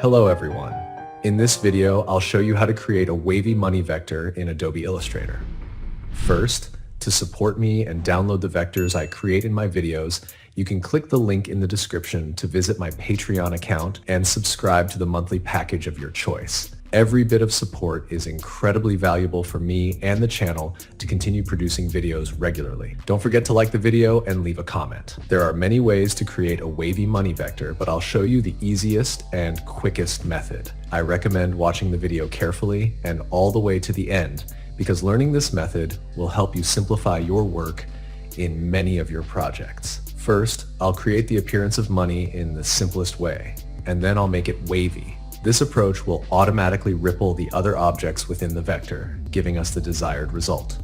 Hello everyone. In this video, I'll show you how to create a wavy money vector in Adobe Illustrator. First, to support me and download the vectors I create in my videos, you can click the link in the description to visit my Patreon account and subscribe to the monthly package of your choice. Every bit of support is incredibly valuable for me and the channel to continue producing videos regularly. Don't forget to like the video and leave a comment. There are many ways to create a wavy money vector, but I'll show you the easiest and quickest method. I recommend watching the video carefully and all the way to the end because learning this method will help you simplify your work in many of your projects. First, I'll create the appearance of money in the simplest way, and then I'll make it wavy. This approach will automatically ripple the other objects within the vector, giving us the desired result.